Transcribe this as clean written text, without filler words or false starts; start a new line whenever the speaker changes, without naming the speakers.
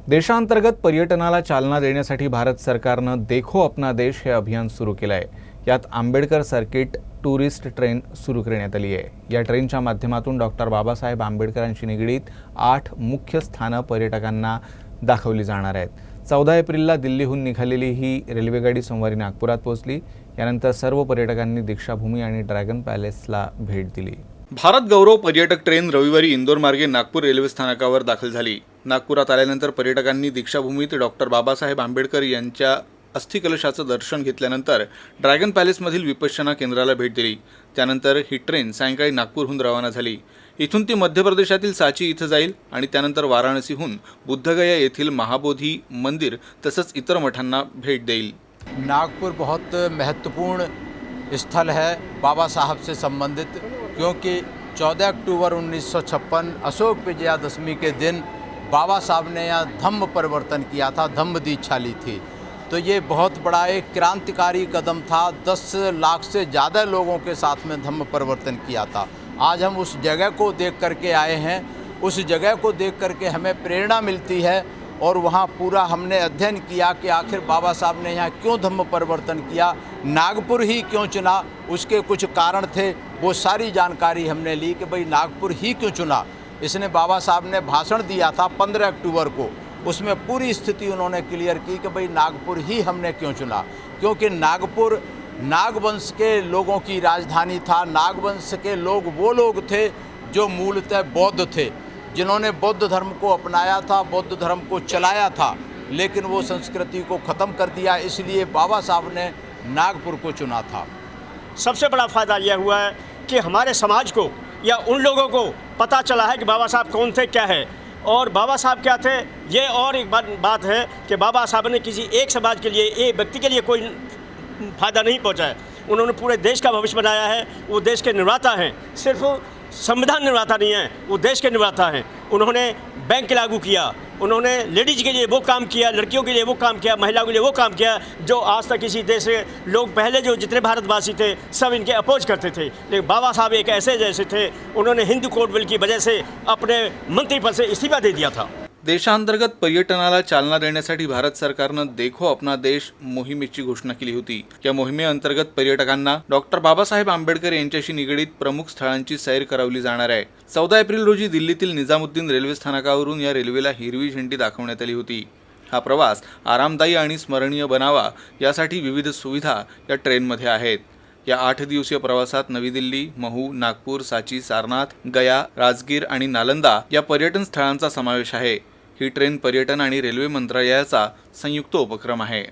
देशांतर्गत पर्यटनाला चालना देण्यासाठी भारत सरकारनं देखो अपना देश हे अभियान सुरू केलं आहे। यात आंबेडकर सर्किट टुरिस्ट ट्रेन सुरू करण्यात आली आहे। या ट्रेनच्या माध्यमातून डॉक्टर बाबासाहेब आंबेडकरांशी निगडीत 8 मुख्य स्थानं पर्यटकांना दाखवली जाणार आहेत। 14 एप्रिलला दिल्लीहून निघालेली ही रेल्वेगाडी सोमवारी नागपुरात पोहोचली। यानंतर सर्व पर्यटकांनी दीक्षाभूमी आणि ड्रॅगन पॅलेसला भेट दिली।
भारत गौरव पर्यटक ट्रेन रविवारी इंदोर मार्गे नागपूर रेल्वे स्थानकावर दाखल झाली। नागपुरात आल्यानंतर पर्यटकांनी दीक्षाभूमीत डॉक्टर बाबासाहेब आंबेडकर यांच्या अस्थिकलशाचं दर्शन घेतल्यानंतर ड्रॅगन पॅलेसमधील विपश्यना केंद्राला भेट दिली। त्यानंतर ही ट्रेन सायंकाळी नागपूरहून रवाना झाली। इथून ती मध्य प्रदेशातील सांची इथं जाईल आणि त्यानंतर वाराणसीहून बुद्धगया येथील महाबोधी मंदिर तसंच इतर मठांना भेट देईल।
नागपुर बहुत महत्वपूर्ण स्थल है बाबा साहब से संबंधित, क्योंकि 14 अक्टूबर 1956 अशोक विजयादशमी के दिन बाबा साहब ने यहाँ धम्म परिवर्तन किया था, धम्म दीक्षा ली थी। तो ये बहुत बड़ा एक क्रांतिकारी कदम था। 10 लाख से ज़्यादा लोगों के साथ में धम्म परिवर्तन किया था। आज हम उस जगह को देख करके आए हैं। उस जगह को देख करके हमें प्रेरणा मिलती है और वहाँ पूरा हमने अध्ययन किया कि आखिर बाबा साहब ने यहाँ क्यों धम्म परिवर्तन किया, नागपुर ही क्यों चुना, उसके कुछ कारण थे। वो सारी जानकारी हमने ली कि भाई नागपुर ही क्यों चुना। इसने बाबा साहब ने भाषण दिया था 15 अक्टूबर को, उसमें पूरी स्थिति उन्होंने क्लियर की कि भाई नागपुर ही हमने क्यों चुना, क्योंकि नागपुर नागवंश के लोगों की राजधानी था। नागवंश के लोग वो लोग थे जो मूलतः बौद्ध थे, जिन्होंने बौद्ध धर्म को अपनाया था, बौद्ध धर्म को चलाया था, लेकिन वो संस्कृति को ख़त्म कर दिया। इसलिए बाबा साहब ने नागपुर को चुना था।
सबसे बड़ा फ़ायदा यह हुआ है कि हमारे समाज को या उन लोगों को पता चला है कि बाबा साहब कौन थे, क्या है और बाबा साहब क्या थे। ये और एक बात है कि बाबा साहब ने किसी एक समाज के लिए, एक व्यक्ति के लिए कोई फ़ायदा नहीं पहुँचाया। उन्होंने पूरे देश का भविष्य बनाया है। वो देश के निर्माता हैं, सिर्फ संविधान निर्माता नहीं है, वो देश के निर्माता हैं। उन्होंने बैंक लागू किया, उन्होंने लेडीज़ के लिए वो काम किया, लड़कियों के लिए वो काम किया, महिलाओं के लिए वो काम किया जो आज तक किसी देश के लोग पहले जो जितने भारतवासी थे सब इनके अपोज करते थे। लेकिन बाबा साहब एक ऐसे जैसे थे, उन्होंने हिंदू कोड बिल की वजह से अपने मंत्री पद से इस्तीफा दे दिया था।
देशांतर्गत पर्यटनाला चालना देण्यासाठी भारत सरकारनं देखो अपना देश मोहिमेची घोषणा केली होती। या मोहिमेअंतर्गत पर्यटकांना डॉक्टर बाबासाहेब आंबेडकर यांच्याशी निगडीत प्रमुख स्थळांची सैर करवली जाणार आहे। 14 एप्रिल रोजी दिल्लीतील निजामुद्दीन रेल्वे स्थानकावरून या रेल्वेला हिरवी झेंडी दाखवण्यात आली होती। हा प्रवास आरामदायी आणि स्मरणीय बनावा यासाठी विविध सुविधा या ट्रेनमध्ये आहेत। या 8 दिवसीय प्रवासात नवी दिल्ली, महू, नागपूर, सांची, सारनाथ, गया, राजगीर आणि नालंदा या पर्यटन स्थळांचा समावेश आहे। ही ट्रेन पर्यटन आणि रेल्वे मंत्रालयाचा संयुक्त उपक्रम आहे।